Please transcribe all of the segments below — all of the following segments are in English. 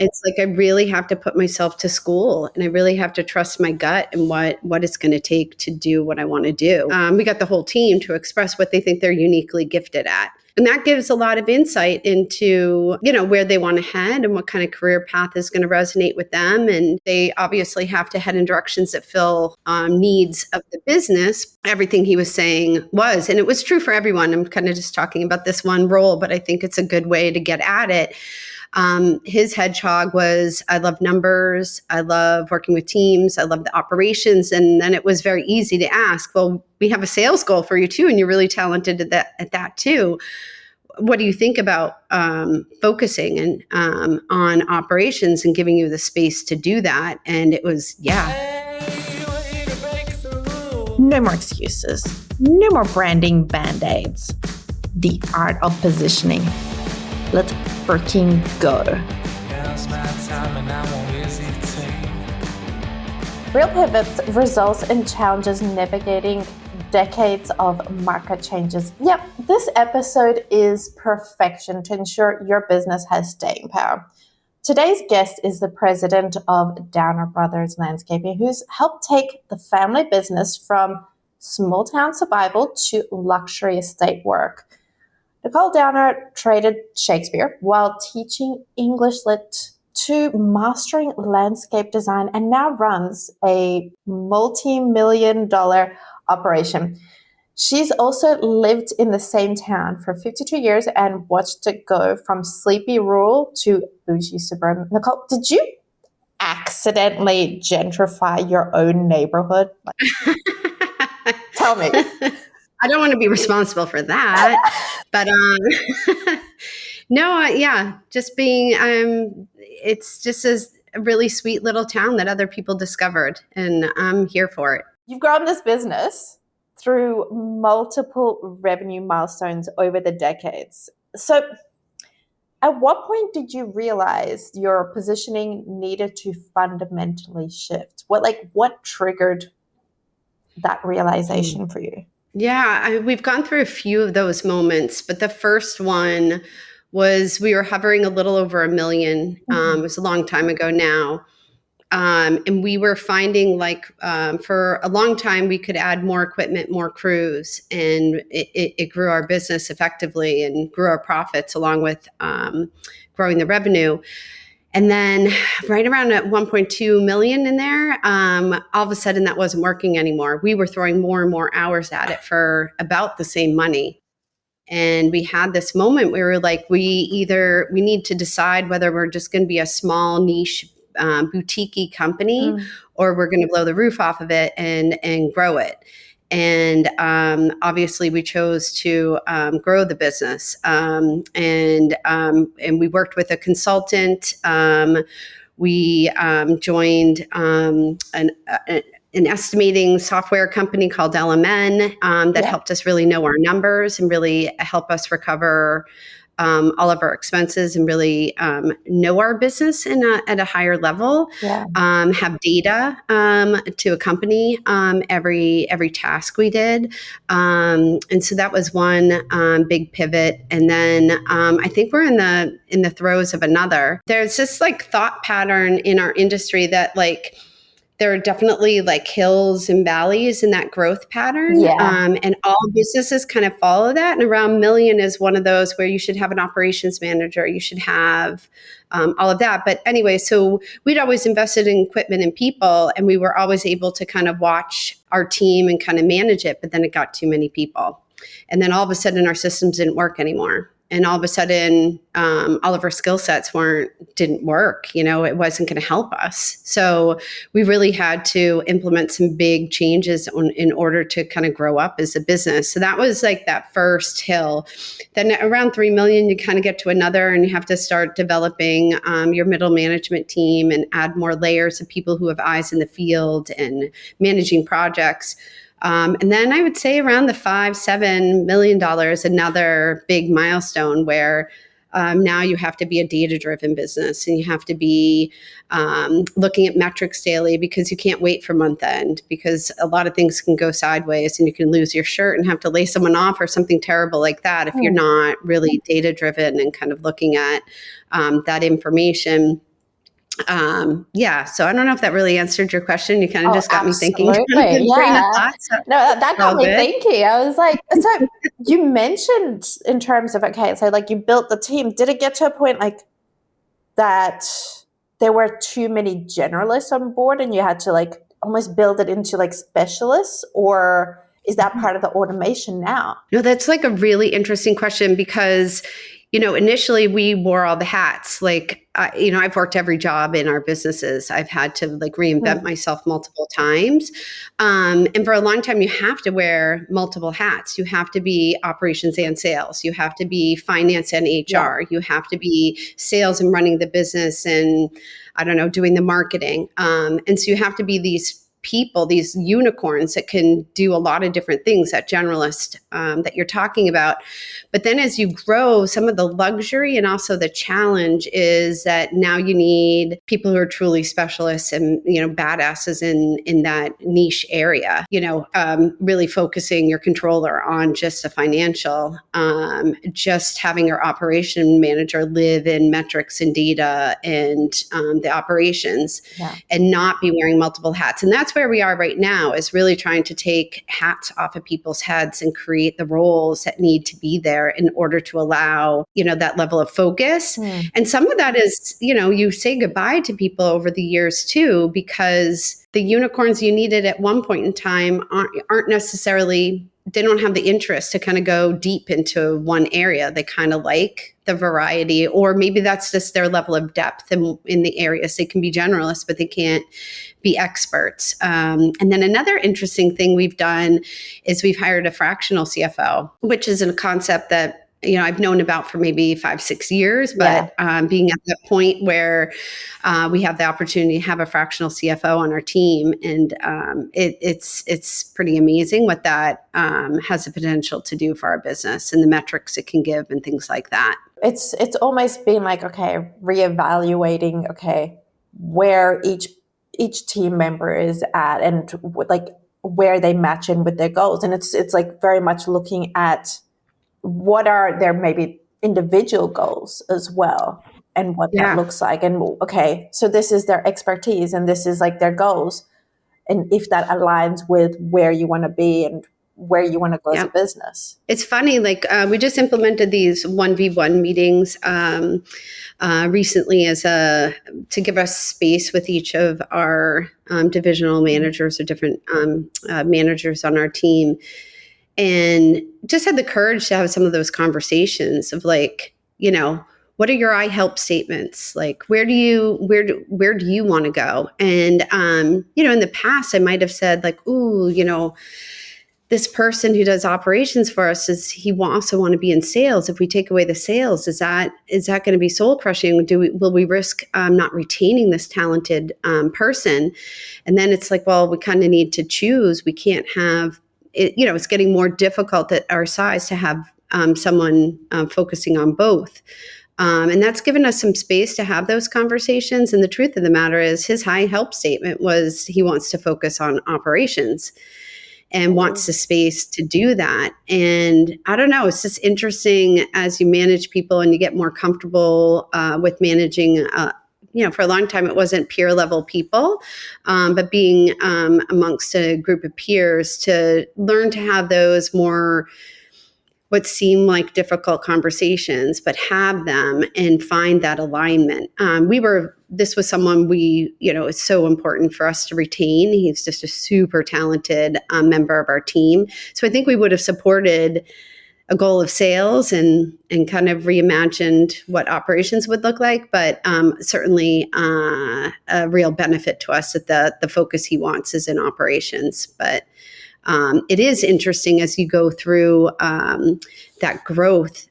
It's like I really have to put myself to school, and I really have to trust my gut and what it's going to take to do what I want to do. We got the whole team to express what they think they're uniquely gifted at. And that gives a lot of insight into, where they want to head and what kind of career path is going to resonate with them. And they obviously have to head in directions that fill needs of the business. Everything he was saying was, and it was true for everyone. I'm kind of just talking about this one role, but I think it's a good way to get at it. His hedgehog was, I love numbers. I love working with teams. I love the operations. And then it was very easy to ask, well, we have a sales goal for you too. And you're really talented at that too. What do you think about focusing and on operations and giving you the space to do that? And it was, No more excuses. No more branding band-aids. The art of positioning. Let's freaking go. Real pivots results in challenges navigating decades of market changes. Yep, this episode is perfection to ensure your business has staying power. Today's guest is the president of Downer Brothers Landscaping, who's helped take the family business from small town survival to luxury estate work. Nicole Downer traded Shakespeare while teaching English Lit to mastering landscape design and now runs a multi-million-dollar operation. She's also lived in the same town for 52 years and watched it go from sleepy rural to bougie suburban. Nicole, did you accidentally gentrify your own neighborhood? Tell me. I don't want to be responsible for that, but no, just being, it's just a really sweet little town that other people discovered, and I'm here for it. You've grown this business through multiple revenue milestones over the decades. So at what point did you realize your positioning needed to fundamentally shift? What triggered that realization for you? Yeah, we've gone through a few of those moments, but the first one was we were hovering a little over 1 million. It was a long time ago now. And we were finding for a long time, we could add more equipment, more crews, and it grew our business effectively and grew our profits along with growing the revenue. And then right around at 1.2 million in there, all of a sudden that wasn't working anymore. We were throwing more and more hours at it for about the same money. And we had this moment where we were like, we need to decide whether we're just going to be a small niche boutique-y company or we're going to blow the roof off of it and grow it. And obviously, we chose to grow the business, and we worked with a consultant. We joined an estimating software company called LMN that helped us really know our numbers and really help us recover all of our expenses and really know our business at a higher level, have data to accompany every task we did. And so that was one big pivot. And then I think we're in the throes of another. There's this thought pattern in our industry that there are definitely hills and valleys in that growth pattern. And all businesses kind of follow that. And around 1 million is one of those where you should have an operations manager. You should have all of that. But anyway, so we'd always invested in equipment and people, and we were always able to kind of watch our team and kind of manage it. But then it got too many people. And then all of a sudden our systems didn't work anymore. And all of a sudden, all of our skill sets didn't work. It wasn't going to help us. So we really had to implement some big changes in order to kind of grow up as a business. So that was that first hill. Then around 3 million, you kind of get to another, and you have to start developing your middle management team and add more layers of people who have eyes in the field and managing projects. And then I would say around the $5-7 million, another big milestone where now you have to be a data-driven business, and you have to be looking at metrics daily, because you can't wait for month end, because a lot of things can go sideways and you can lose your shirt and have to lay someone off or something terrible like that if you're not really data-driven and kind of looking at that information. Yeah, so I don't know if that really answered your question. You kind of Oh, just got me thinking, absolutely. brain of Yeah. thought. So No, that all got me good. thinking. I was like, so you mentioned in terms of, okay, so like you built the team. Did it get to a point like that there were too many generalists on board and you had to like almost build it into like specialists, or is that part of the automation now? No, that's like a really interesting question because, initially we wore all the hats. Like, I've worked every job in our businesses. I've had to like reinvent myself multiple times. And for a long time, you have to wear multiple hats. You have to be operations and sales. You have to be finance and HR. You have to be sales and running the business and, I don't know, doing the marketing. And so you have to be these people, these unicorns that can do a lot of different things, that generalist that you're talking about. But then as you grow, some of the luxury and also the challenge is that now you need people who are truly specialists and, badasses in that niche area, really focusing your controller on just the financial, just having your operation manager live in metrics and data and the operations and not be wearing multiple hats. And that's where we are right now, is really trying to take hats off of people's heads and create the roles that need to be there in order to allow, that level of focus. And some of that is, you say goodbye to people over the years too, because the unicorns you needed at one point in time aren't necessarily, they don't have the interest to kind of go deep into one area. They kind of like the variety, or maybe that's just their level of depth in the areas. They can be generalists, but they can't be experts. And then another interesting thing we've done is we've hired a fractional CFO, which is a concept that I've known about for maybe 5-6 years, but being at that point where we have the opportunity to have a fractional CFO on our team, and it's pretty amazing what that has the potential to do for our business and the metrics it can give and things like that. It's almost been like, okay, reevaluating, where each team member is at and like where they match in with their goals, and it's like very much looking at what are their maybe individual goals as well and what that looks like. And okay, so this is their expertise and this is like their goals. And if that aligns with where you want to be and where you want to go as a business. It's funny, like we just implemented these 1v1 meetings recently to give us space with each of our divisional managers or different managers on our team. And just had the courage to have some of those conversations of like, what are your I help statements? Like, where do you want to go? And, in the past, I might have said like, ooh, this person who does operations for us he also want to be in sales. If we take away the sales, is that going to be soul crushing? Will we risk not retaining this talented person? And then it's like, well, we kind of need to choose. We can't have it, it's getting more difficult at our size to have someone focusing on both. And that's given us some space to have those conversations. And the truth of the matter is his high help statement was he wants to focus on operations and wants the space to do that. And I don't know, it's just interesting as you manage people and you get more comfortable with managing for a long time, it wasn't peer level people, but being amongst a group of peers to learn to have those more what seem like difficult conversations, but have them and find that alignment. This was someone it's so important for us to retain. He's just a super talented member of our team. So I think we would have supported a goal of sales and kind of reimagined what operations would look like, but certainly a real benefit to us that the focus he wants is in operations. But it is interesting as you go through that growth,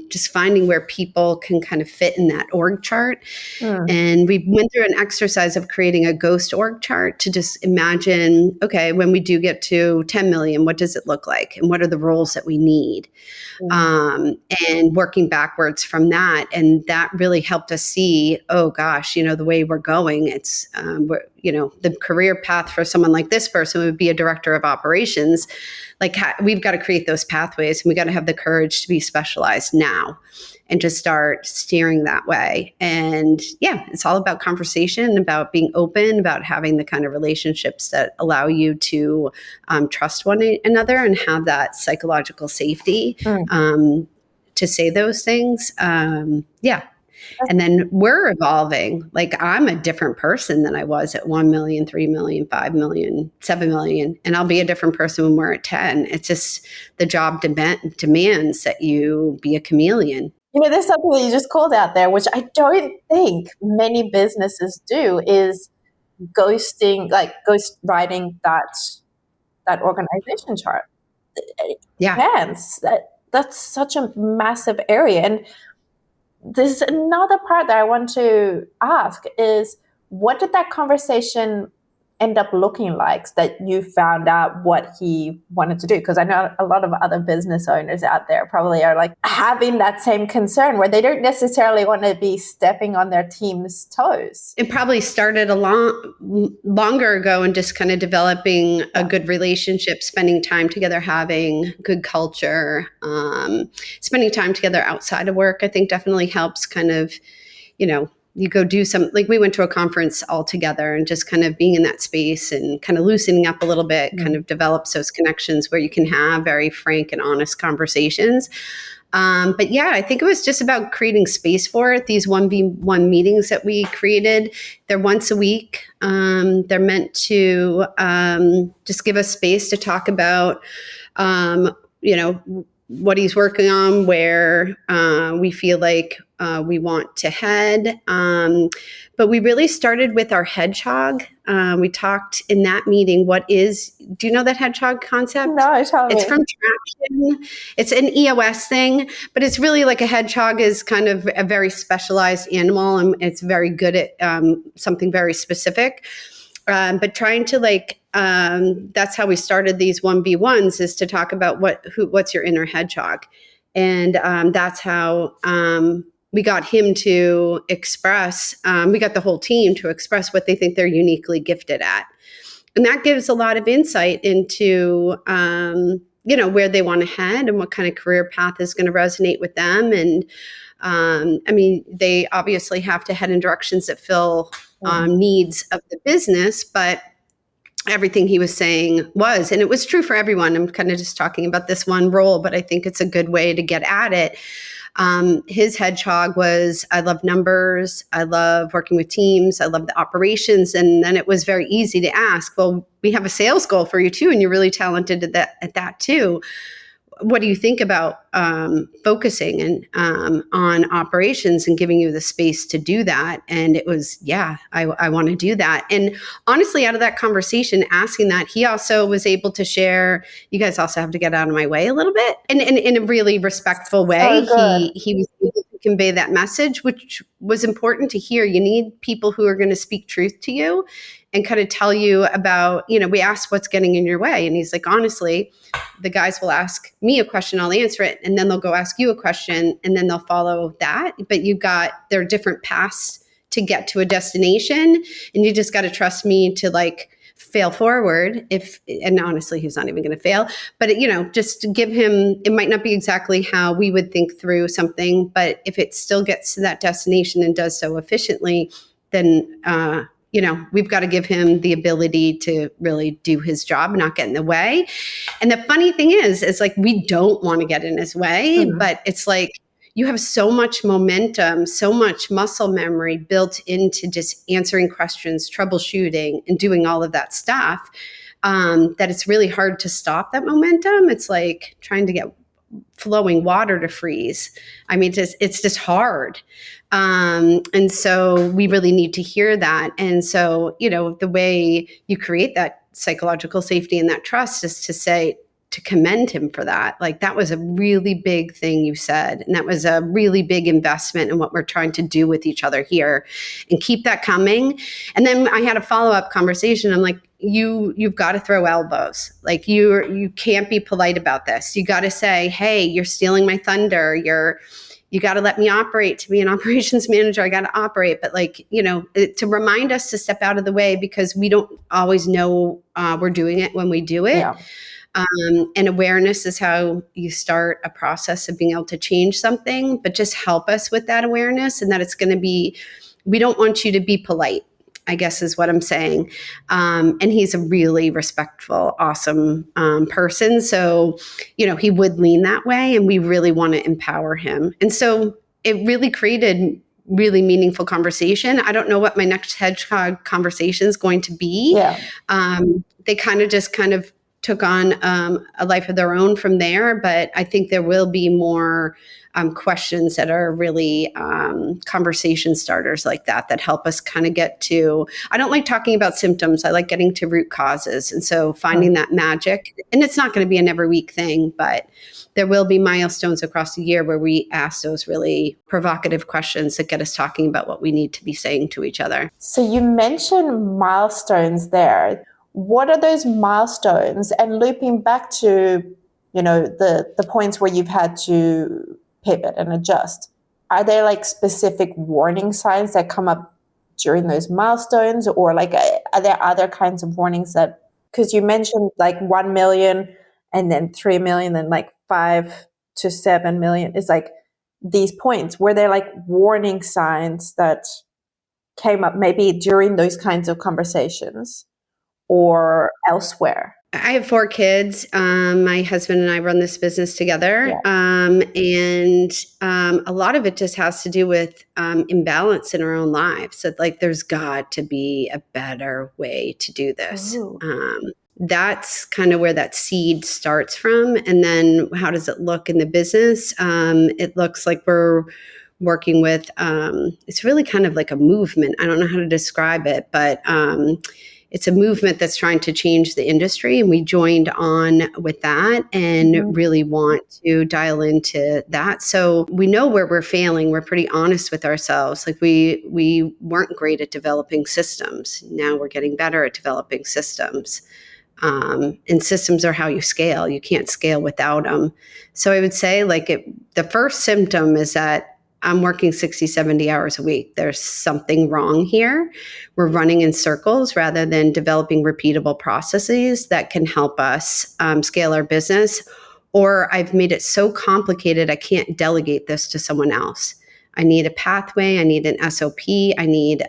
just finding where people can kind of fit in that org chart. And we went through an exercise of creating a ghost org chart to just imagine, okay, when we do get to 10 million, what does it look like? And what are the roles that we need? And working backwards from that. And that really helped us see, oh gosh, the way we're going, it's, the career path for someone like this person would be a director of operations. Like we've got to create those pathways, and we got to have the courage to be specialized now and just start steering that way. And yeah, it's all about conversation, about being open, about having the kind of relationships that allow you to trust one another and have that psychological safety to say those things. Yeah. And then we're evolving. Like I'm a different person than I was at 1 million, 3 million, 5 million, 7 million. And I'll be a different person when we're at 10. It's just the job demands that you be a chameleon. There's something that you just called out there, which I don't think many businesses do, is ghosting, like ghost writing that organization chart. Yeah. That's such a massive area. And there's another part that I want to ask is, what did that conversation end up looking like that you found out what he wanted to do? Because I know a lot of other business owners out there probably are like having that same concern where they don't necessarily want to be stepping on their team's toes. It probably started longer ago and just kind of developing a good relationship, spending time together, having good culture, spending time together outside of work, I think definitely helps kind of, you go do some, like we went to a conference all together and just kind of being in that space and kind of loosening up a little bit, kind of develops those connections where you can have very frank and honest conversations. But yeah, I think it was just about creating space for it. These 1v1 meetings that we created, they're once a week. They're meant to just give us space to talk about, what he's working on, where we feel like we want to head. But we really started with our hedgehog. We talked in that meeting, do you know that hedgehog concept? No, tell me. It's from Traction. It's an EOS thing, but it's really like a hedgehog is kind of a very specialized animal, and it's very good at something very specific. But trying to that's how we started these 1v1s, is to talk about what's your inner hedgehog. And that's how we got him to express, we got the whole team to express what they think they're uniquely gifted at. And that gives a lot of insight into, where they want to head and what kind of career path is going to resonate with them. And they obviously have to head in directions that fill needs of the business, but everything he was saying and it was true for everyone. I'm kind of just talking about this one role, but I think it's a good way to get at it. His hedgehog was, I love numbers. I love working with teams. I love the operations. And then it was very easy to ask, well, we have a sales goal for you too, and you're really talented at that too. What do you think about focusing on operations and giving you the space to do that? And it was, I want to do that. And honestly, out of that conversation, asking that, he also was able to share, you guys also have to get out of my way a little bit. And in a really respectful way, he was able to convey that message, which was important to hear. You need people who are going to speak truth to you and kind of tell you about, we asked what's getting in your way. And he's like, honestly, the guys will ask me a question, I'll answer it. And then they'll go ask you a question, and then they'll follow that. But there are different paths to get to a destination. And you just got to trust me to fail forward and honestly, he's not even going to fail, but just to give him, it might not be exactly how we would think through something, but if it still gets to that destination and does so efficiently, then, we've got to give him the ability to really do his job and not get in the way. And the funny thing is we don't want to get in his way, but it's like you have so much momentum, so much muscle memory built into just answering questions, troubleshooting, and doing all of that stuff, that it's really hard to stop that momentum. It's like trying to get flowing water to freeze. It's just hard. And so we really need to hear that. And so, the way you create that psychological safety and that trust is to commend him for that. That was a really big thing you said. And that was a really big investment in what we're trying to do with each other here, and keep that coming. And then I had a follow-up conversation. I'm like, you've got to throw elbows. You can't be polite about this. You got to say, hey, you're stealing my thunder. you got to let me operate. To be an operations manager, I got to operate. But like, to remind us to step out of the way, because we don't always know we're doing it when we do it. Yeah. And awareness is how you start a process of being able to change something, but just help us with that awareness, and that it's going to be, we don't want you to be polite, I guess is what I'm saying. And he's a really respectful, awesome person. So, he would lean that way, and we really want to empower him. And so it really created really meaningful conversation. I don't know what my next hedgehog conversation is going to be. Yeah. They kind of took on a life of their own from there, but I think there will be more questions that are really conversation starters like that help us kind of get to, I don't like talking about symptoms. I like getting to root causes. And so finding that magic, and it's not going to be an every week thing, but there will be milestones across the year where we ask those really provocative questions that get us talking about what we need to be saying to each other. So you mentioned milestones there. What are those milestones? And looping back to, the points where you've had to pivot and adjust, are there like specific warning signs that come up during those milestones, or like are there other kinds of warnings that, because you mentioned like 1 million and then 3 million and like 5 to 7 million is like these points, were there like warning signs that came up maybe during those kinds of conversations or elsewhere? I have 4 kids. My husband and I run this business together. Yeah. And a lot of it just has to do with imbalance in our own lives. So like, there's got to be a better way to do this. That's kind of where that seed starts from. And then how does it look in the business? It looks like we're working with, it's really kind of like a movement. I don't know how to describe it, but it's a movement that's trying to change the industry, and we joined on with that and really want to dial into that. So we know where we're failing. We're pretty honest with ourselves. Like we weren't great at developing systems. Now we're getting better at developing systems. And systems are how you scale. You can't scale without them. So I would say the first symptom is that I'm working 60, 70 hours a week. There's something wrong here. We're running in circles rather than developing repeatable processes that can help us scale our business. Or I've made it so complicated, I can't delegate this to someone else. I need a pathway. I need an SOP. I need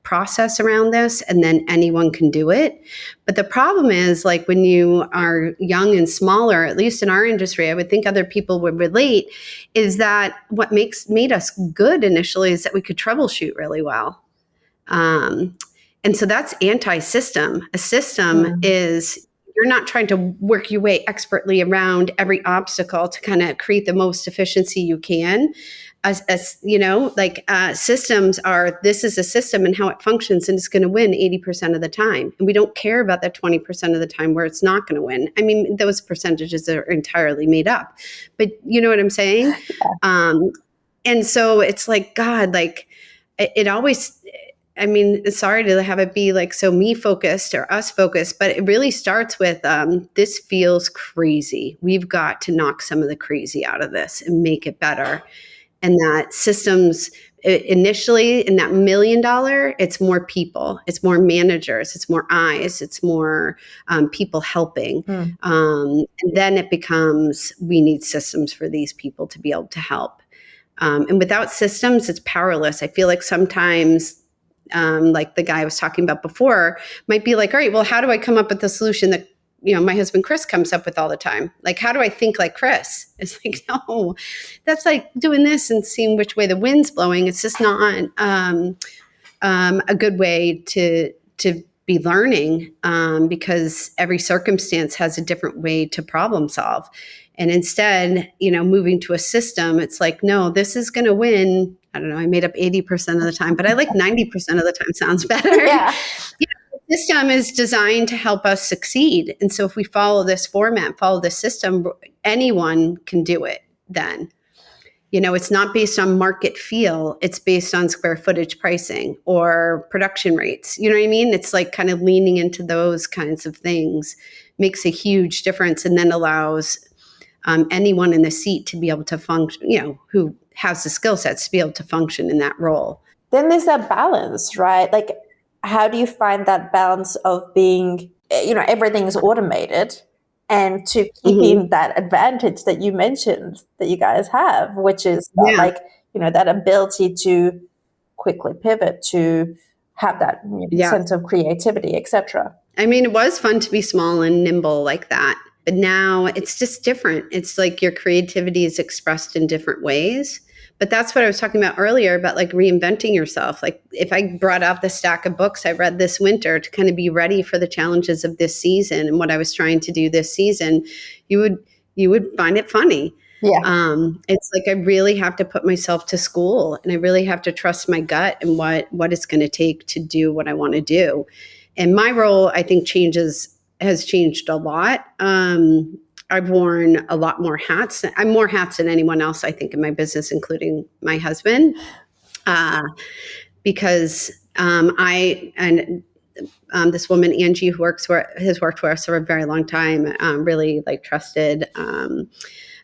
process around this, and then anyone can do it. But the problem is, like, when you are young and smaller, at least in our industry, I would think other people would relate, is that what made us good initially is that we could troubleshoot really well. And so that's anti-system. A system is, you're not trying to work your way expertly around every obstacle to kind of create the most efficiency you can. Systems are, this is a system and how it functions, and it's going to win 80% of the time. And we don't care about that 20% of the time where it's not going to win. I mean, those percentages are entirely made up, but you know what I'm saying? And so it's like, God, like it always, I mean, sorry to have it be like so me focused or us focused, but it really starts with this feels crazy. We've got to knock some of the crazy out of this and make it better. And that systems initially in that $1 million, it's more people, it's more managers, it's more eyes, it's more people helping. And then it becomes, we need systems for these people to be able to help. And without systems, it's powerless. I feel like sometimes, like the guy I was talking about before, might be like, all right, well, how do I come up with the solution that my husband Chris comes up with all the time? Like, how do I think like Chris? It's like, no, that's like doing this and seeing which way the wind's blowing. It's just not a good way to be learning, because every circumstance has a different way to problem solve. And instead, moving to a system, it's like, no, this is going to win. I don't know, I made up 80% of the time, but I like 90% of the time sounds better. Yeah. The system is designed to help us succeed. And so if we follow this format, follow this system, anyone can do it then. It's not based on market feel. It's based on square footage pricing or production rates. You know what I mean? It's like kind of leaning into those kinds of things makes a huge difference, and then allows anyone in the seat to be able to function, who has the skill sets to be able to function in that role. Then there's that balance, right? Like, how do you find that balance of being, everything's automated, and to keeping that advantage that you mentioned that you guys have, which is that, that ability to quickly pivot, to have that sense of creativity, etc. I mean, it was fun to be small and nimble like that, but now it's just different. It's like your creativity is expressed in different ways. But that's what I was talking about earlier about like reinventing yourself. Like if I brought out the stack of books I read this winter to kind of be ready for the challenges of this season and what I was trying to do this season, you would find it funny. Yeah. It's like I really have to put myself to school, and I really have to trust my gut and what it's going to take to do what I want to do. And my role, I think, has changed a lot. I've worn a lot more hats. I'm more hats than anyone else, I think, in my business, including my husband, because this woman, Angie, who has worked for us for a very long time, really like trusted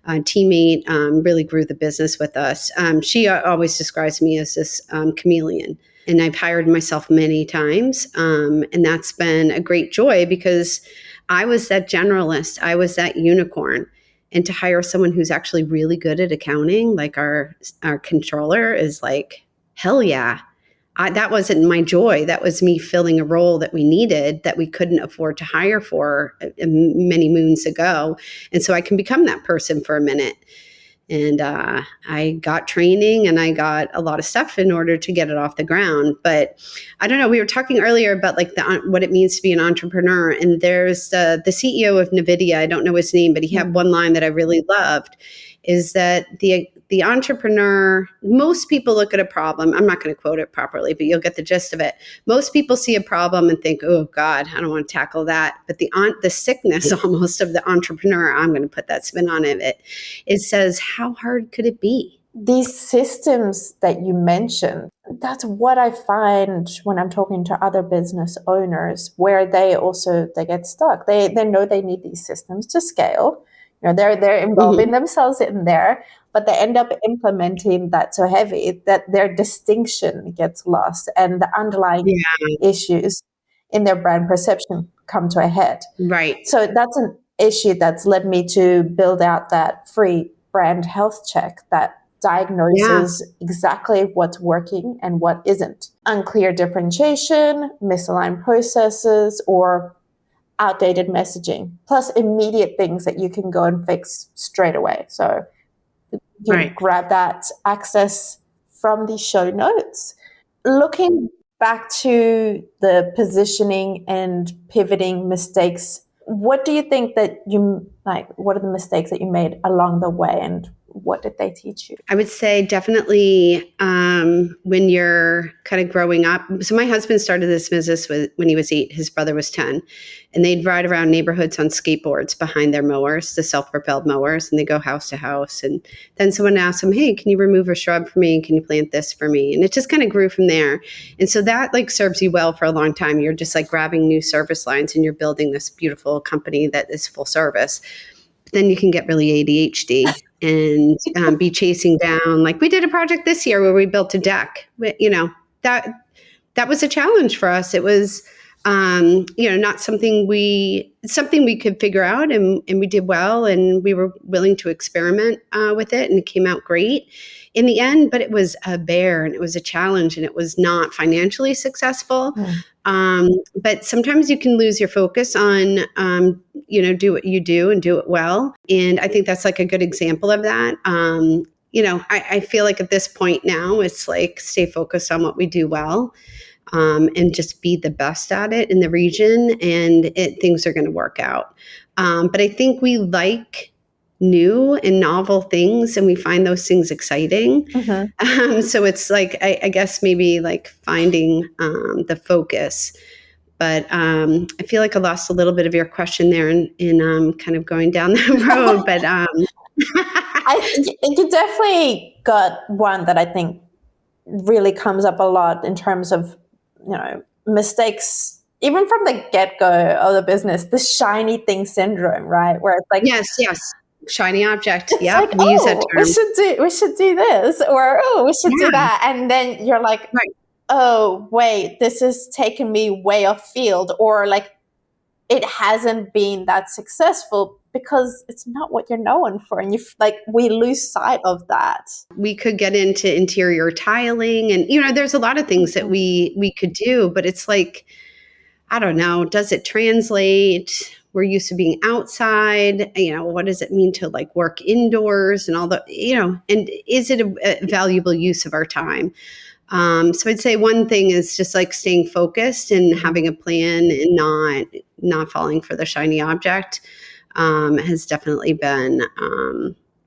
teammate, really grew the business with us. She always describes me as this chameleon. And I've hired myself many times. And that's been a great joy because I was that generalist. I was that unicorn. And to hire someone who's actually really good at accounting, like our controller, is like, hell yeah. That wasn't my joy. That was me filling a role that we needed that we couldn't afford to hire for many moons ago. And so I can become that person for a minute. And I got training and I got a lot of stuff in order to get it off the ground. But I don't know, we were talking earlier about like what it means to be an entrepreneur. And there's the CEO of NVIDIA, I don't know his name, but he had one line that I really loved, is that the entrepreneur, most people look at a problem. I'm not going to quote it properly, but you'll get the gist of it. Most people see a problem and think, oh God, I don't want to tackle that. But the sickness almost of the entrepreneur, I'm going to put that spin on it says, how hard could it be? These systems that you mentioned, that's what I find when I'm talking to other business owners, where they get stuck. They know they need these systems to scale. They're involving themselves in there, but they end up implementing that so heavy that their distinction gets lost and the underlying issues in their brand perception come to a head. Right. So that's an issue that's led me to build out that free brand health check that diagnoses exactly what's working and what isn't. Unclear differentiation, misaligned processes, or outdated messaging, plus immediate things that you can go and fix straight away. So you can grab that access from the show notes. Looking back to the positioning and pivoting mistakes, what do you think that what are the mistakes that you made along the way, and what did they teach you? I would say definitely when you're kind of growing up. So my husband started this business when he was 8. His brother was 10. And they'd ride around neighborhoods on skateboards behind their mowers, the self-propelled mowers, and they go house to house. And then someone asked him, hey, can you remove a shrub for me? Can you plant this for me? And it just kind of grew from there. And so that like serves you well for a long time. You're just like grabbing new service lines and you're building this beautiful company that is full service. But then you can get really ADHD and be chasing down. Like we did a project this year where we built a deck. That was a challenge for us. It was not something we could figure out, and we did well, and we were willing to experiment with it, and it came out great in the end. But it was a bear, and it was a challenge, and it was not financially successful. But sometimes you can lose your focus on do what you do and do it well, and I think that's like a good example of that. I feel like at this point now, it's like stay focused on what we do well. And just be the best at it in the region, and things are going to work out. But I think we like new and novel things, and we find those things exciting. So it's like, I guess maybe like finding the focus. But I feel like I lost a little bit of your question there in kind of going down that road. But you definitely got one that I think really comes up a lot in terms of mistakes, even from the get-go of the business, the shiny thing syndrome, right? Where it's like, yes, Shiny object. It's Yep, like, we use that oh, term. we should do this, or oh, we should do Yeah. that. And then you're like, Right. oh, wait, this is taking me way off field, or like it hasn't been that successful because it's not what you're known for. And we lose sight of that. We could get into interior tiling and, there's a lot of things that we could do, but it's like, I don't know, does it translate? We're used to being outside, what does it mean to like work indoors and all the, and is it a valuable use of our time? So I'd say one thing is just like staying focused and having a plan and not falling for the shiny object has definitely been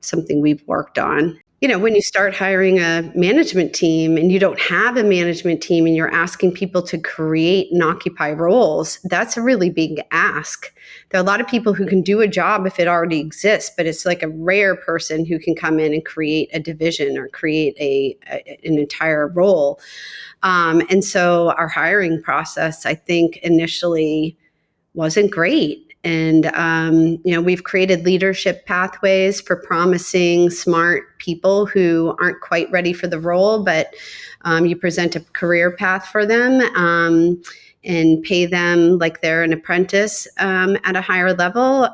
something we've worked on. When you start hiring a management team and you don't have a management team and you're asking people to create and occupy roles, that's a really big ask. There are a lot of people who can do a job if it already exists, but it's like a rare person who can come in and create a division or create an entire role. And so our hiring process, I think, initially wasn't great. And, we've created leadership pathways for promising, smart people who aren't quite ready for the role, but you present a career path for them and pay them like they're an apprentice at a higher level.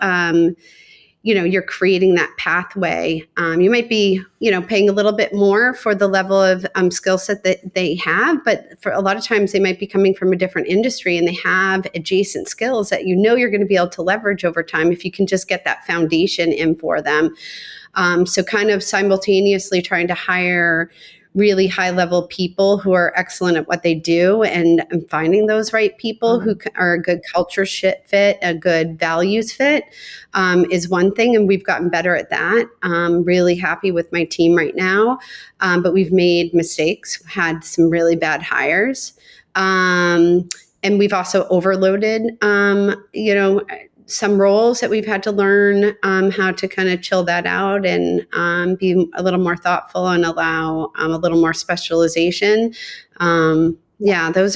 You're creating that pathway. You might be, paying a little bit more for the level of skill set that they have, but for a lot of times they might be coming from a different industry and they have adjacent skills that you're going to be able to leverage over time if you can just get that foundation in for them. So kind of simultaneously trying to hire really high level people who are excellent at what they do and finding those right people who are a good culture fit, a good values fit is one thing. And we've gotten better at that. I'm really happy with my team right now. But we've made mistakes, had some really bad hires. And we've also overloaded, some roles that we've had to learn how to kind of chill that out and be a little more thoughtful and allow a little more specialization. That's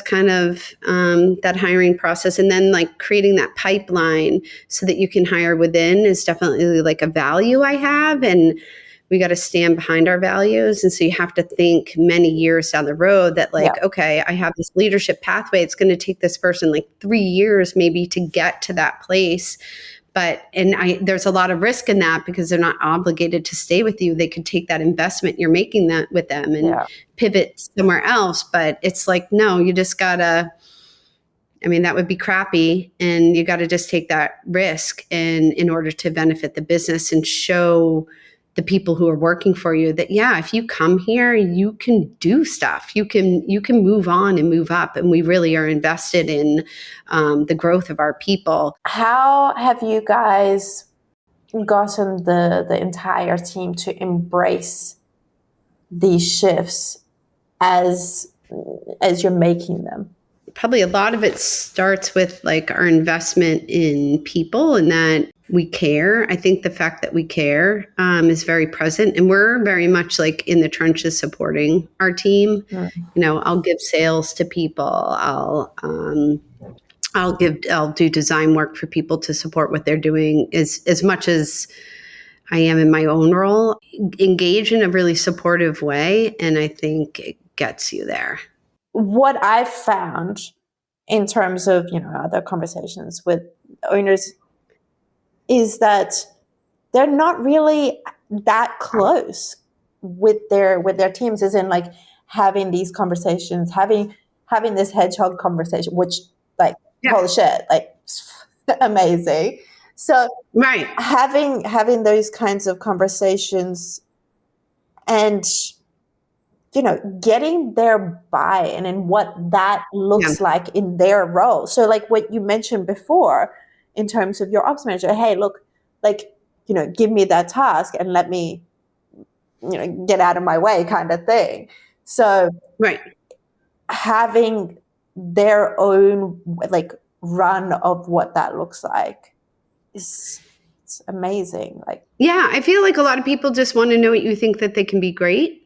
kind of that hiring process. And then like creating that pipeline so that you can hire within is definitely like a value I have. And we got to stand behind our values. And so you have to think many years down the road that okay, I have this leadership pathway. It's going to take this person like 3 years maybe to get to that place. There's a lot of risk in that because they're not obligated to stay with you. They could take that investment you're making that with them and pivot somewhere else. But it's like, no, you just gotta, that would be crappy. And you got to just take that risk in order to benefit the business and show the people who are working for you that, if you come here, you can do stuff. You can move on and move up. And we really are invested in the growth of our people. How have you guys gotten the entire team to embrace these shifts as you're making them? Probably a lot of it starts with like our investment in people and that we care. I think the fact that we care is very present, and we're very much like in the trenches supporting our team. I'll give sales to people. I'll do design work for people to support what they're doing as much as I am in my own role. Engage in a really supportive way, and I think it gets you there. What I've found in terms of, other conversations with owners is that they're not really that close with their teams, as in like having these conversations, having this hedgehog conversation, which like, holy shit, like amazing. So having those kinds of conversations and getting their buy-in and what that looks like in their role. So like what you mentioned before in terms of your ops manager, hey, look, like, give me that task and let me, get out of my way kind of thing. So having their own like run of what that looks like it's amazing. Like, I feel like a lot of people just want to know what you think that they can be great.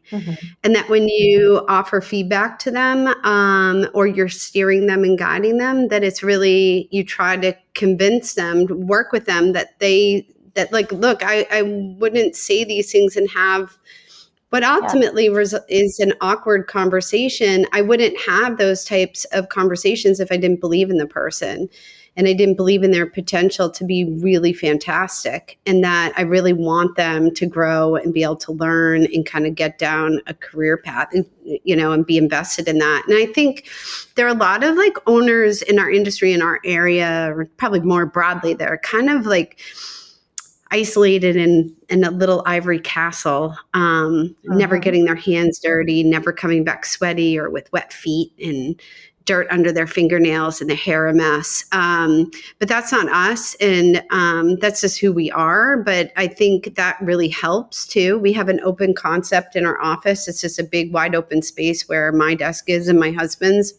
And that when you offer feedback to them or you're steering them and guiding them, that it's really, you try to convince them, to work with them that they that like, look, I wouldn't say these things and have what ultimately is an awkward conversation. I wouldn't have those types of conversations if I didn't believe in the person and I didn't believe in their potential to be really fantastic, and that I really want them to grow and be able to learn and kind of get down a career path and, and be invested in that. And I think there are a lot of like owners in our industry, in our area, or probably more broadly, that are kind of like isolated in a little ivory castle, never getting their hands dirty, never coming back sweaty or with wet feet and dirt under their fingernails and the hair a mess. But that's not us. And that's just who we are. But I think that really helps too. We have an open concept in our office. It's just a big wide open space where my desk is and my husband's.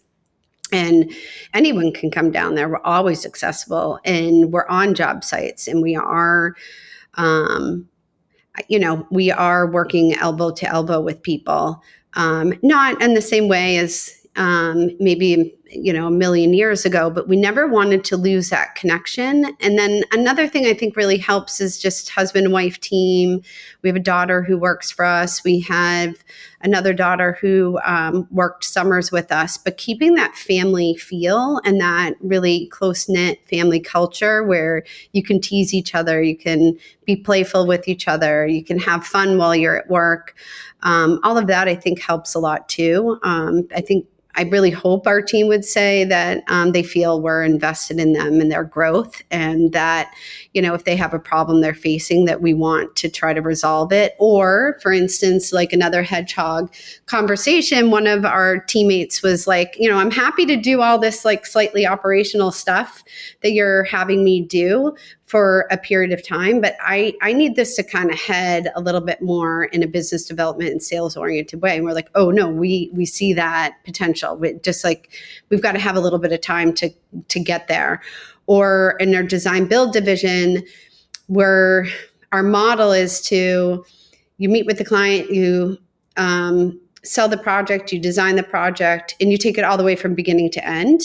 And anyone can come down there. We're always accessible, and we're on job sites, and we are, we are working elbow to elbow with people. Not in the same way as maybe, a million years ago, but we never wanted to lose that connection. And then another thing I think really helps is just husband and wife team. We have a daughter who works for us. We have another daughter who worked summers with us, but keeping that family feel and that really close-knit family culture where you can tease each other, you can be playful with each other, you can have fun while you're at work. All of that I think helps a lot too. I really hope our team would say that they feel we're invested in them and their growth, and that, if they have a problem they're facing, that we want to try to resolve it. Or, for instance, like another hedgehog conversation, one of our teammates was like, I'm happy to do all this like slightly operational stuff that you're having me do for a period of time, but I need this to kind of head a little bit more in a business development and sales oriented way. And we're like, oh no, we see that potential. Just like we've got to have a little bit of time to get there. Or in our design build division, where our model is to, you meet with the client, you sell the project, you design the project, and you take it all the way from beginning to end.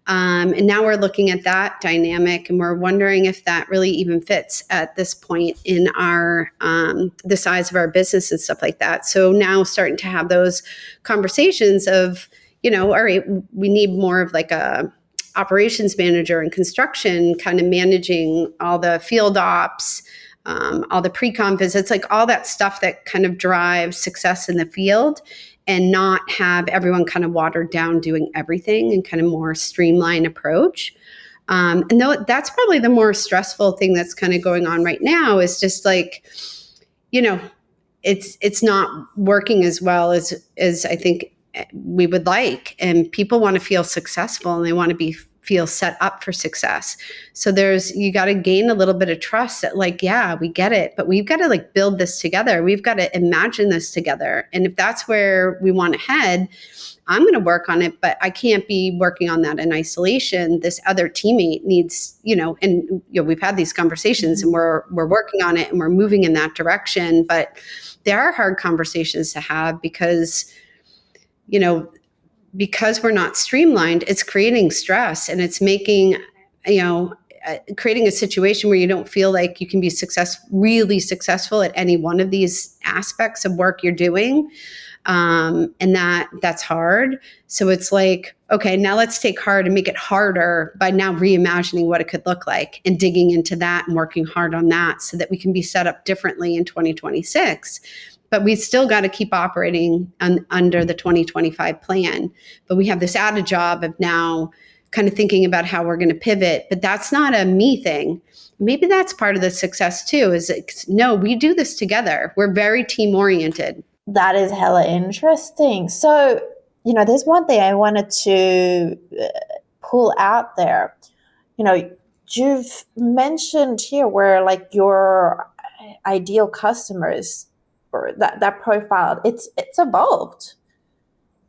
And now we're looking at that dynamic, and we're wondering if that really even fits at this point in our the size of our business and stuff like that. So now starting to have those conversations of, all right, we need more of like a operations manager in construction, kind of managing all the field ops, all the pre-com visits, like all that stuff that kind of drives success in the field, and not have everyone kind of watered down doing everything, and kind of more streamlined approach. And though that's probably the more stressful thing that's kind of going on right now, is just like, it's not working as well as I think we would like. And people want to feel successful, and they want to feel set up for success. So you got to gain a little bit of trust that like, yeah, we get it, but we've got to like build this together. We've got to imagine this together. And if that's where we want to head, I'm going to work on it, but I can't be working on that in isolation. This other teammate needs, we've had these conversations, and we're working on it, and we're moving in that direction. But there are hard conversations to have because we're not streamlined, it's creating stress, and it's making, creating a situation where you don't feel like you can be really successful at any one of these aspects of work you're doing. And that's hard. So it's like, okay, now let's take hard and make it harder by now reimagining what it could look like, and digging into that and working hard on that so that we can be set up differently in 2026. But we still got to keep operating under the 2025 plan. But we have this added job of now kind of thinking about how we're going to pivot. But that's not a me thing. Maybe that's part of the success too, is no, we do this together. We're very team oriented. That is hella interesting. So, there's one thing I wanted to pull out there. You've mentioned here where like your ideal customers, or that profile, it's evolved.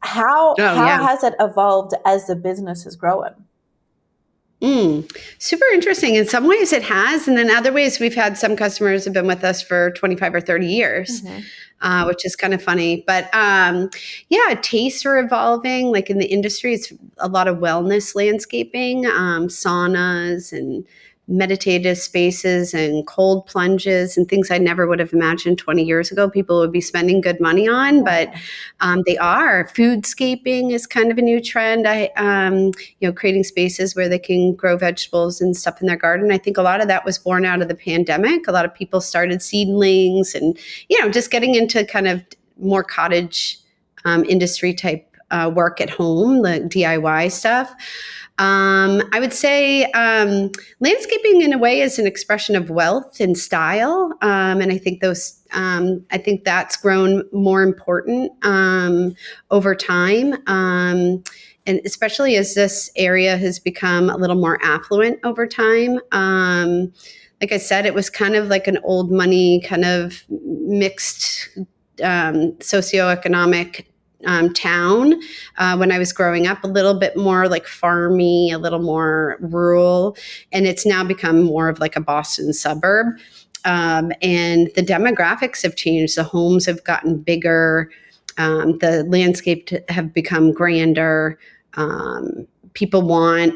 How has it evolved as the business is growing? Super interesting. In some ways it has. And then other ways we've had some customers have been with us for 25 or 30 years, which is kind of funny. But tastes are evolving. Like in the industry, it's a lot of wellness landscaping, saunas and meditative spaces and cold plunges and things I never would have imagined 20 years ago people would be spending good money on, but they are. Foodscaping is kind of a new trend. Creating spaces where they can grow vegetables and stuff in their garden. I think a lot of that was born out of the pandemic. A lot of people started seedlings and, just getting into kind of more cottage industry type work at home, the DIY stuff. I would say landscaping in a way is an expression of wealth and style. And I think I think that's grown more important over time. And especially as this area has become a little more affluent over time. Like I said, it was kind of like an old money kind of mixed socioeconomic town when I was growing up, a little bit more like farmy, a little more rural, and it's now become more of like a Boston suburb. And the demographics have changed. The homes have gotten bigger. The landscape have become grander. People want,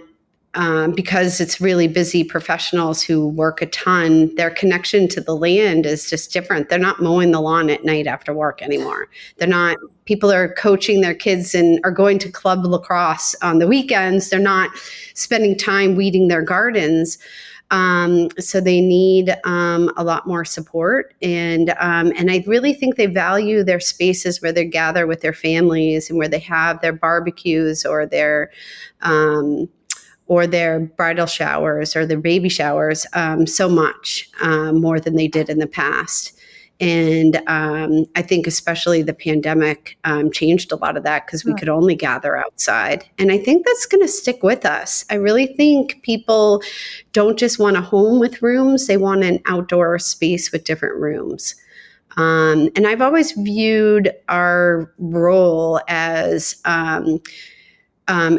because it's really busy professionals who work a ton, their connection to the land is just different. They're not mowing the lawn at night after work anymore. People are coaching their kids and are going to club lacrosse on the weekends. They're not spending time weeding their gardens. So they need a lot more support. And I really think they value their spaces where they gather with their families and where they have their barbecues or their bridal showers or their baby showers so much more than they did in the past. And I think especially the pandemic changed a lot of that because we could only gather outside. And I think that's going to stick with us. I really think people don't just want a home with rooms. They want an outdoor space with different rooms. And I've always viewed our role as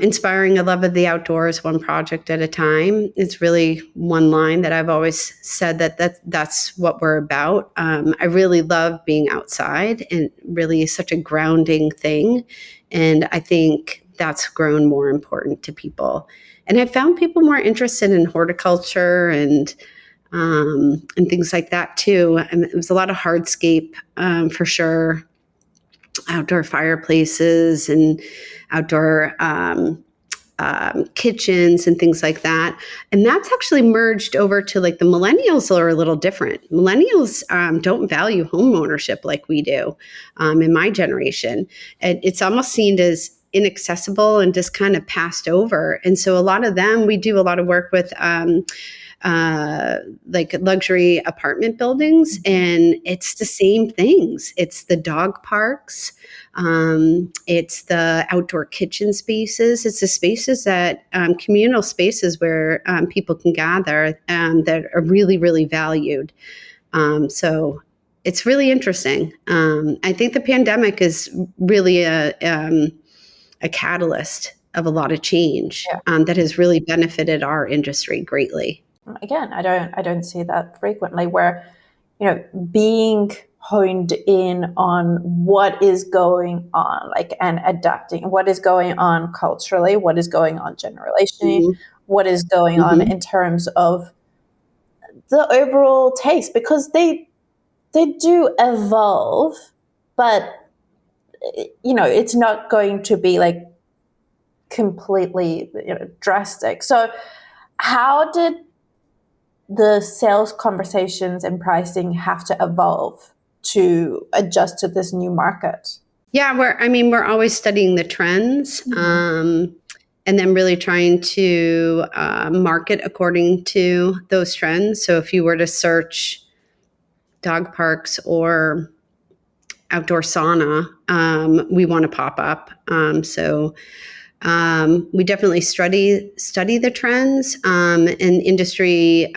inspiring a love of the outdoors, one project at a time. It's really one line that I've always said that's what we're about. I really love being outside and really such a grounding thing. And I think that's grown more important to people. And I found people more interested in horticulture and things like that too. And it was a lot of hardscape for sure. Outdoor fireplaces and outdoor kitchens and things like that. And that's actually merged over to like the millennials are a little different. Millennials don't value home ownership like we do in my generation. And it's almost seen as inaccessible and just kind of passed over. And so a lot of them, we do a lot of work with like luxury apartment buildings, and it's the same things. It's the dog parks. It's the outdoor kitchen spaces. It's the spaces that communal spaces where people can gather that are really, really valued. So it's really interesting. I think the pandemic is really a catalyst of a lot of change that has really benefited our industry greatly. Again, I don't see that frequently where, being honed in on what is going on, like, and adapting what is going on culturally, what is going on generationally, what is going on in terms of the overall taste, because they do evolve, but it's not going to be like completely drastic. So how did the sales conversations and pricing have to evolve to adjust to this new market? Yeah, we're always studying the trends and then really trying to market according to those trends. So if you were to search dog parks or outdoor sauna, we want to pop up. So we definitely study the trends, and industry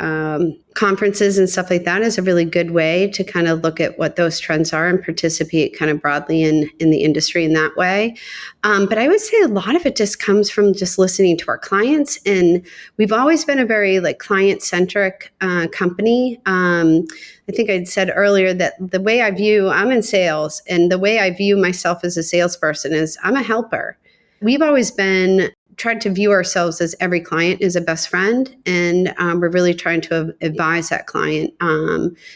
conferences and stuff like that is a really good way to kind of look at what those trends are and participate kind of broadly in the industry in that way. But I would say a lot of it just comes from just listening to our clients, and we've always been a very like client-centric company. I think I'd said earlier that the way I'm in sales, and the way I view myself as a salesperson is I'm a helper. We've always been tried to view ourselves as every client is a best friend, and we're really trying to advise that client.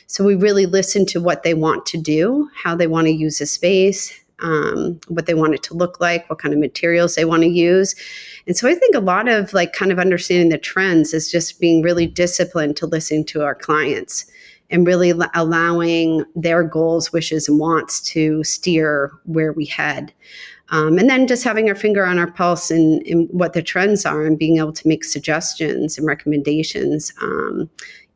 So we really listen to what they want to do, how they want to use the space, what they want it to look like, what kind of materials they want to use. And so I think a lot of like kind of understanding the trends is just being really disciplined to listen to our clients and really allowing their goals, wishes, and wants to steer where we head. And then just having our finger on our pulse in what the trends are and being able to make suggestions and recommendations.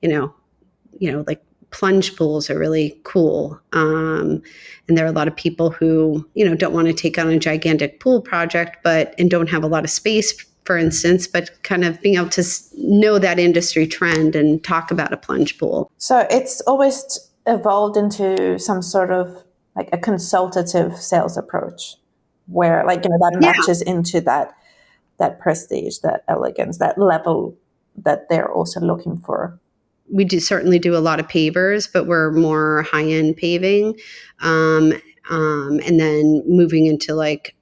Like plunge pools are really cool. And there are a lot of people who, don't want to take on a gigantic pool project, and don't have a lot of space, for instance, but kind of being able to know that industry trend and talk about a plunge pool. So it's always evolved into some sort of like a consultative sales approach where that matches into that prestige, that elegance, that level that they're also looking for. We certainly do a lot of pavers, but we're more high-end paving. And then moving into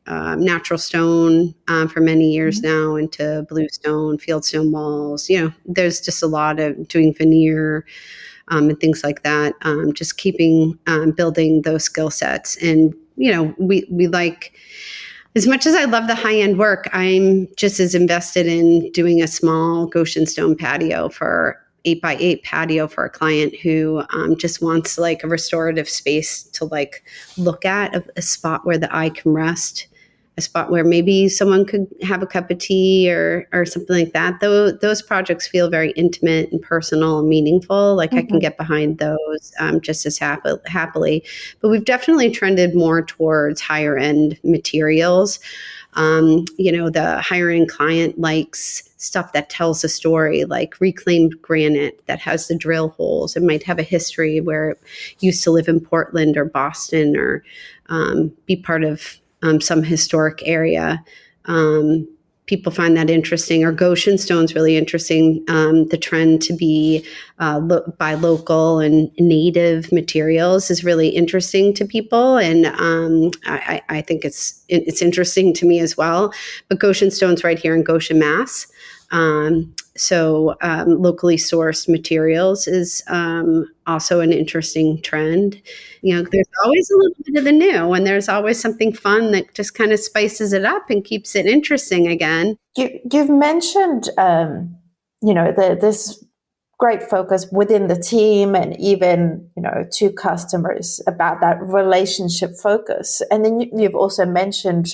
natural stone for many years now, into bluestone, fieldstone walls. There's just a lot of doing veneer and things like that. Just keeping building those skill sets. And, we like, as much as I love the high-end work, I'm just as invested in doing a small Goshen stone patio for 8x8 patio for a client who just wants a restorative space to look at, a spot where the eye can rest, a spot where maybe someone could have a cup of tea or something like that. Those projects feel very intimate and personal and meaningful. I can get behind those just as happily. But we've definitely trended more towards higher end materials. The higher end client likes stuff that tells a story, like reclaimed granite that has the drill holes. It might have a history where it used to live in Portland or Boston or be part of some historic area. People find that interesting. Or Goshen stone's really interesting. The trend to be by local and native materials is really interesting to people, and I think it's interesting to me as well. But Goshen stone's right here in Goshen, Mass. So locally sourced materials is also an interesting trend. There's always a little bit of the new, and there's always something fun that just kind of spices it up and keeps it interesting again. You've mentioned, this great focus within the team and even, to customers about that relationship focus. And then you've also mentioned,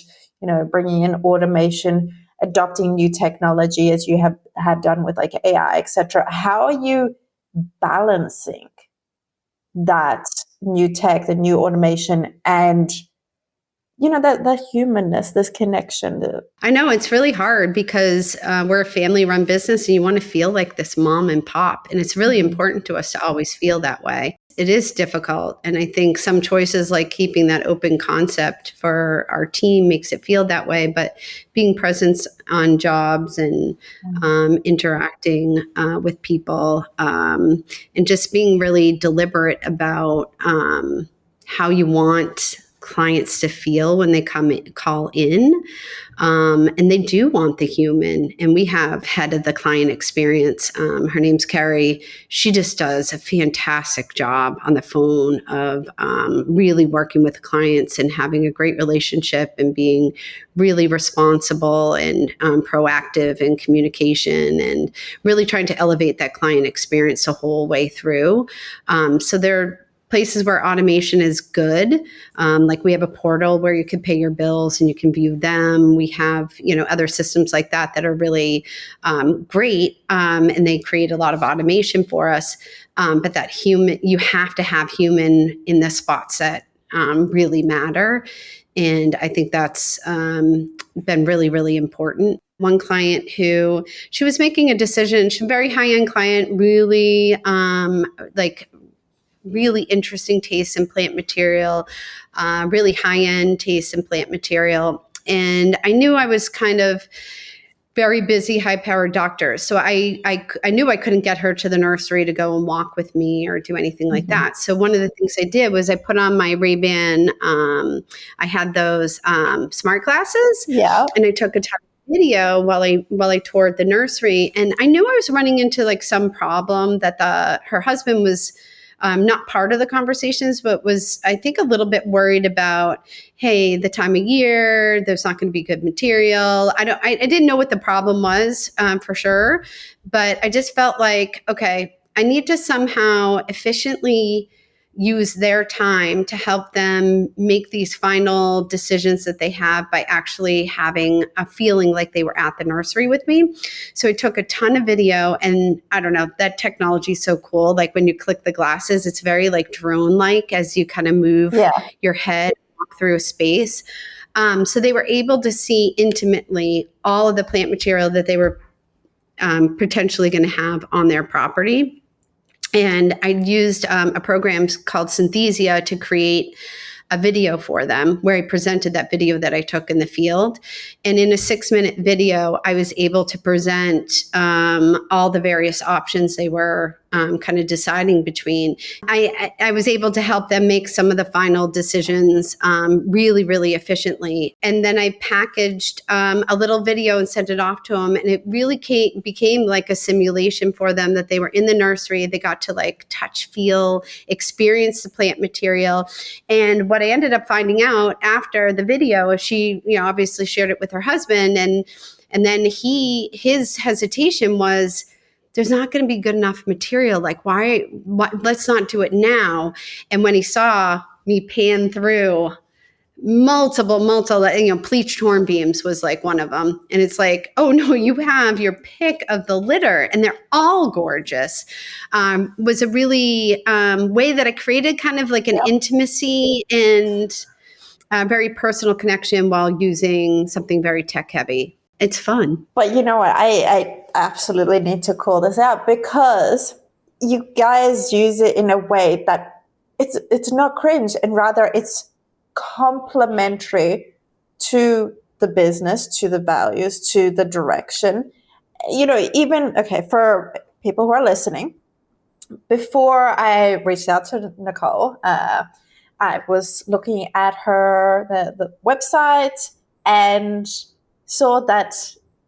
bringing in automation, adopting new technology as you have done with AI, etc. How are you balancing that new tech, the new automation, and that humanness, this connection? I know it's really hard because we're a family-run business, and you want to feel like this mom and pop, and it's really important to us to always feel that way. It is difficult, and I think some choices like keeping that open concept for our team makes it feel that way, but being present on jobs and interacting with people and just being really deliberate about how you want clients to feel when they call in. And they do want the human. And we have head of the client experience. Her name's Carrie. She just does a fantastic job on the phone of really working with clients and having a great relationship and being really responsible and proactive in communication and really trying to elevate that client experience the whole way through. So they're places where automation is good. Like we have a portal where you can pay your bills and you can view them. We have, other systems like that are really great. And they create a lot of automation for us. But that human, you have to have human in the spots that really matter. And I think that's been really, really important. One client who, she was making a decision, she's a very high-end client, really really interesting taste in plant material, really high-end taste in plant material. And I knew I was kind of very busy, high-powered doctor. So I knew I couldn't get her to the nursery to go and walk with me or do anything like that. So one of the things I did was I put on my Ray-Ban, I had those smart glasses. Yeah. And I took a time video while I toured the nursery, and I knew I was running into like some problem that her husband was not part of the conversations, but was, I think, a little bit worried about, hey, the time of year, there's not going to be good material. I didn't know what the problem was for sure, but I just felt like, okay, I need to somehow efficiently use their time to help them make these final decisions that they have by actually having a feeling like they were at the nursery with me. So I took a ton of video, and I don't know, that technology is so cool. Like when you click the glasses, it's very like drone-like as you kind of move your head through a space. So they were able to see intimately all of the plant material that they were potentially going to have on their property. And I used a program called Synthesia to create a video for them where I presented that video that I took in the field. And in a 6-minute video, I was able to present all the various options they were kind of deciding between. I was able to help them make some of the final decisions really, really efficiently. And then I packaged a little video and sent it off to them. And it really became like a simulation for them that they were in the nursery. They got to like touch, feel, experience the plant material. And what I ended up finding out after the video, she, obviously shared it with her husband. And then his hesitation was, there's not going to be good enough material. Like, why, let's not do it now. And when he saw me pan through multiple, pleached horn beams was like one of them. And it's like, oh no, you have your pick of the litter and they're all gorgeous. Was a really way that I created kind of like an intimacy and a very personal connection while using something very tech heavy. It's fun. But you know what? I absolutely need to call this out because you guys use it in a way that it's not cringe, and rather it's complementary to the business, to the values, to the direction. Even, for people who are listening, before I reached out to Nicole, I was looking at the website and saw that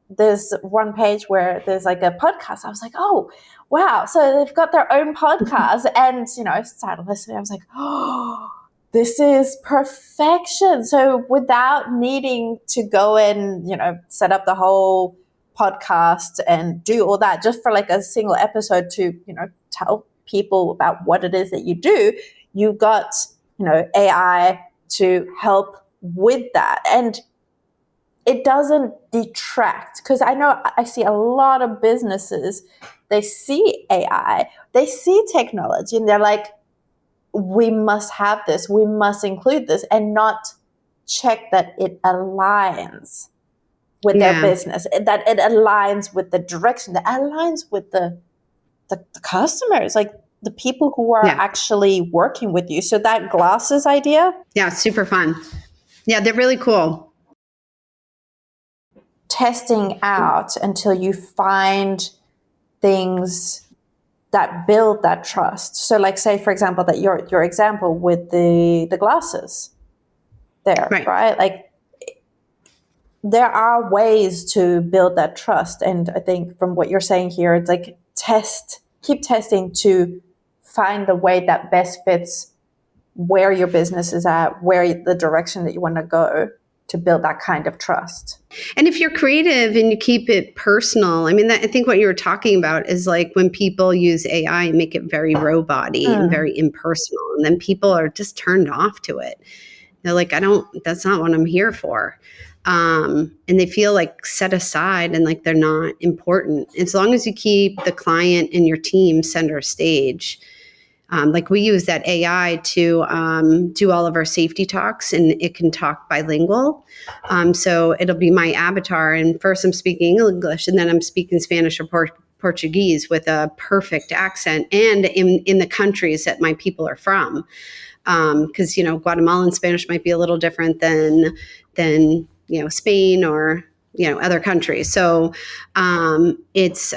there's one page where there's like a podcast. I was like, oh, wow. So they've got their own podcast. And, I started listening. I was like, oh, this is perfection. So without needing to go and, set up the whole podcast and do all that just for like a single episode to, tell people about what it is that you do, you got, AI to help with that. And it doesn't detract, because I know I see a lot of businesses, they see AI, they see technology, and they're like, we must have this, we must include this, and not check that it aligns with their business, that it aligns with the direction, that aligns with the customers, like the people who are actually working with you. So that glasses idea. Yeah, super fun. Yeah, they're really cool. Testing out until you find things that build that trust. So like, say, for example, that your example with the glasses there, right? Like, there are ways to build that trust. And I think from what you're saying here, it's like keep testing to find the way that best fits where your business is at, where the direction that you want to go, to build that kind of trust. And if you're creative and you keep it personal, I mean, I think what you were talking about is like when people use AI and make it very robot-y and very impersonal, and then people are just turned off to it. They're like, that's not what I'm here for. And they feel like set aside and like they're not important. As long as you keep the client and your team center stage. Like we use that AI to do all of our safety talks, and it can talk bilingual. So it'll be my avatar, and first I'm speaking English, and then I'm speaking Spanish or Portuguese with a perfect accent, and in the countries that my people are from. Because Guatemalan Spanish might be a little different than Spain or other countries. So it's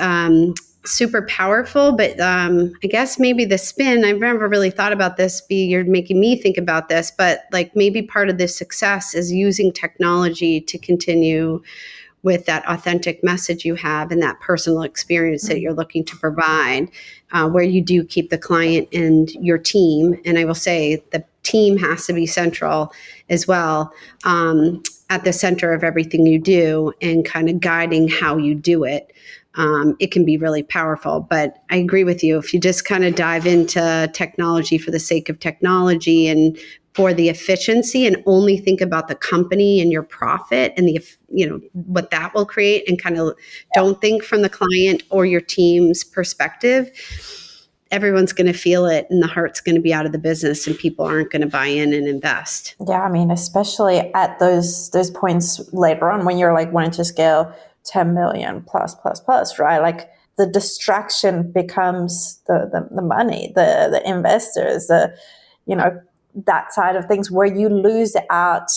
super powerful, but I guess maybe the spin, I've never really thought about this, you're making me think about this, but like maybe part of the success is using technology to continue with that authentic message you have and that personal experience that you're looking to provide, where you do keep the client and your team. And I will say the team has to be central as well, at the center of everything you do and kind of guiding how you do it. It can be really powerful. But I agree with you. If you just kind of dive into technology for the sake of technology and for the efficiency and only think about the company and your profit and the, what that will create, and kind of don't think from the client or your team's perspective, everyone's going to feel it and the heart's going to be out of the business and people aren't going to buy in and invest. Yeah, I mean, especially at those points later on when you're like wanting to scale 10 million plus, right? Like the distraction becomes the money, the investors, that side of things, where you lose out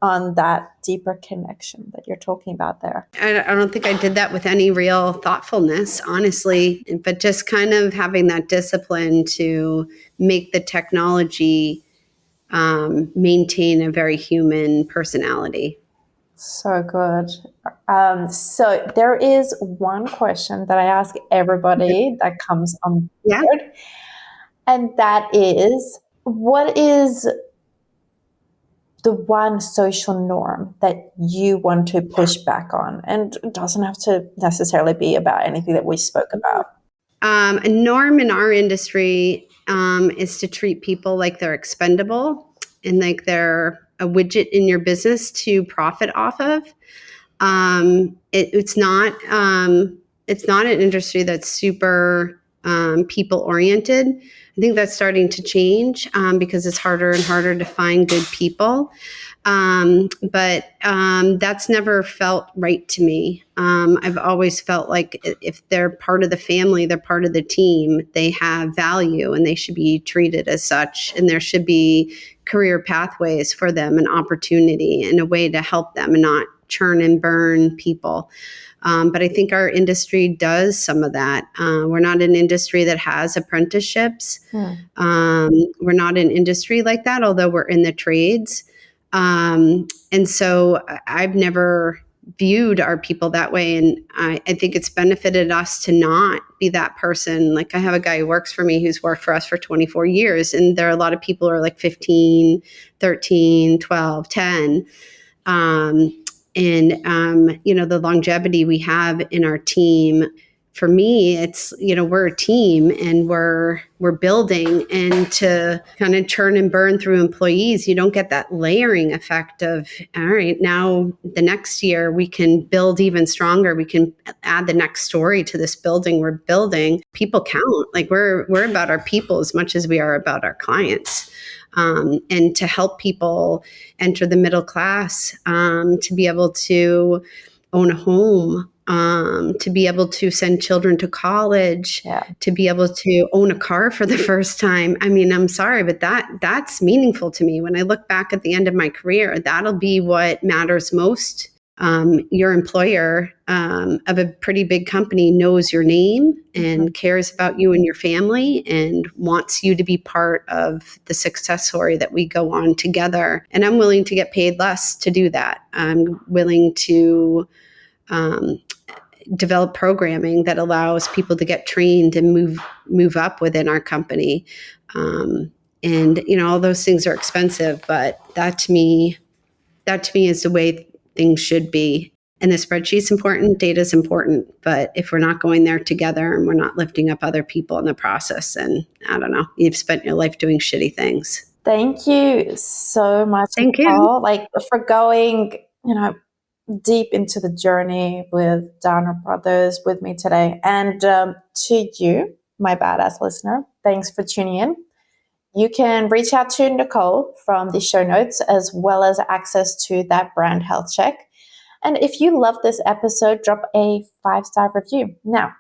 on that deeper connection that you're talking about there. I don't think I did that with any real thoughtfulness, honestly, but just kind of having that discipline to make the technology maintain a very human personality. So good. So there is one question that I ask everybody that comes on board, and that is, what is the one social norm that you want to push back on? And it doesn't have to necessarily be about anything that we spoke about. A norm in our industry is to treat people like they're expendable and like they're a widget in your business to profit off of. It's not an industry that's super people oriented. I think that's starting to change because it's harder and harder to find good people. But that's never felt right to me. I've always felt like if they're part of the family, they're part of the team, they have value and they should be treated as such. And there should be career pathways for them, an opportunity and a way to help them and not churn and burn people. But I think our industry does some of that. We're not an industry that has apprenticeships. We're not an industry like that, although we're in the trades. And so I've never viewed our people that way. And I think it's benefited us to not be that person. Like I have a guy who works for me who's worked for us for 24 years. And there are a lot of people who are like 15, 13, 12, 10. The longevity we have in our team, for me, it's, we're a team and we're building, and to kind of churn and burn through employees, you don't get that layering effect of, all right, now the next year we can build even stronger. We can add the next story to this building we're building. People count. Like we're about our people as much as we are about our clients. And to help people enter the middle class, to be able to own a home, to be able to send children to college, to be able to own a car for the first time. I mean, I'm sorry, but that's meaningful to me. When I look back at the end of my career, that'll be what matters most. Your employer of a pretty big company knows your name and cares about you and your family and wants you to be part of the success story that we go on together. And I'm willing to get paid less to do that. I'm willing to develop programming that allows people to get trained and move up within our company. And all those things are expensive, but that to me is the way things should be. And the spreadsheet's important, data's important, but if we're not going there together and we're not lifting up other people in the process, and I don't know, you've spent your life doing shitty things. Thank you so much, Thank Nicole, you. For going, deep into the journey with Downer Brothers with me today. And to you, my badass listener, thanks for tuning in. You can reach out to Nicole from the show notes, as well as access to that brand health check. And if you love this episode, drop a 5-star review. Now,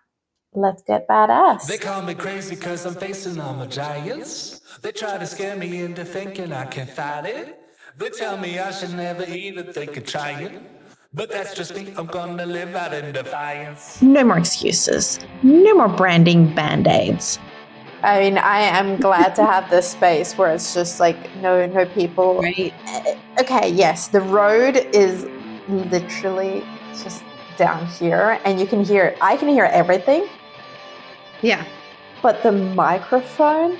let's get badass. They call me crazy because I'm facing all my giants. They try to scare me into thinking I can fight it. They tell me I should never even think of trying. But that's just me, I'm gonna live out in defiance. No more excuses. No more branding band-aids. I mean, I am glad to have this space where it's just like no people. Right. Okay, yes, the road is literally just down here, and I can hear everything, Yeah. but the microphone,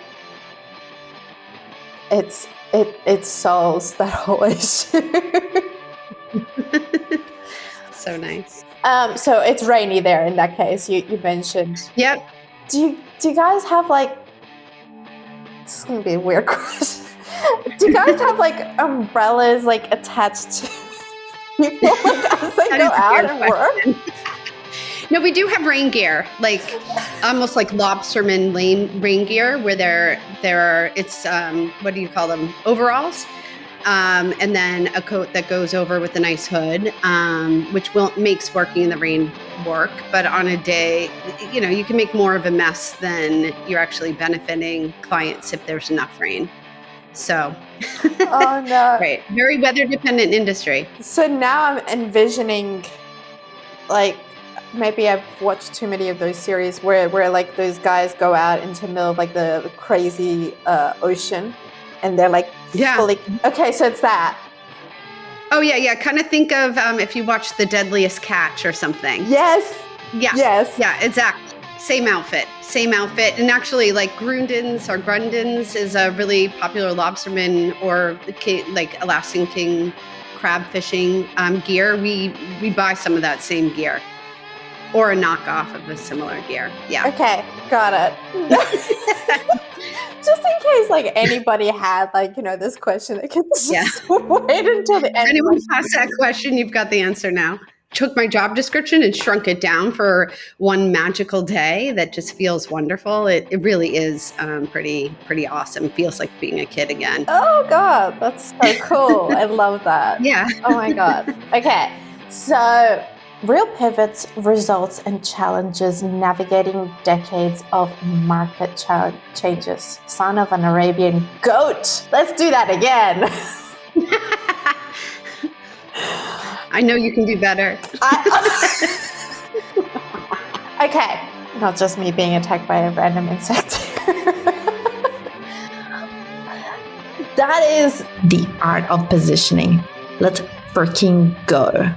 it solves that whole issue. So nice. So it's rainy there in that case, you mentioned. Yep. Do you guys have like, this is gonna be a weird question. Do you guys have like umbrellas like attached to people like as they That go is a out weird and work? question. No, we do have rain gear, like almost like lobsterman rain gear, where it's what do you call them? Overalls, and then a coat that goes over with a nice hood, which makes working in the rain work. But on a day, you can make more of a mess than you're actually benefiting clients if there's enough rain. So, Oh no! right, very weather dependent industry. So now I'm envisioning, like, maybe I've watched too many of those series where like those guys go out into the middle of like the crazy ocean, and they're like fully, okay, so it's that. Oh yeah. Kind of think of if you watch The Deadliest Catch or something. Yes. Yeah. Yes. Yeah, exactly. Same outfit. And actually, like Grundens is a really popular lobsterman or like Alaskan king crab fishing gear. We buy some of that same gear, or a knockoff of a similar gear. Yeah. Okay, got it. Just in case, like, anybody had, like, this question, they could just wait until the end. Anyone ask that question, you've got the answer now. Took my job description and shrunk it down for one magical day that just feels wonderful. It really is pretty awesome. Feels like being a kid again. Oh God, that's so cool. I love that. Yeah. Oh my God. Okay, so real pivots, results, and challenges navigating decades of market changes. Son of an Arabian goat. Let's do that again. I know you can do better. Okay, not just me being attacked by a random insect. That is the art of positioning. Let's freaking go.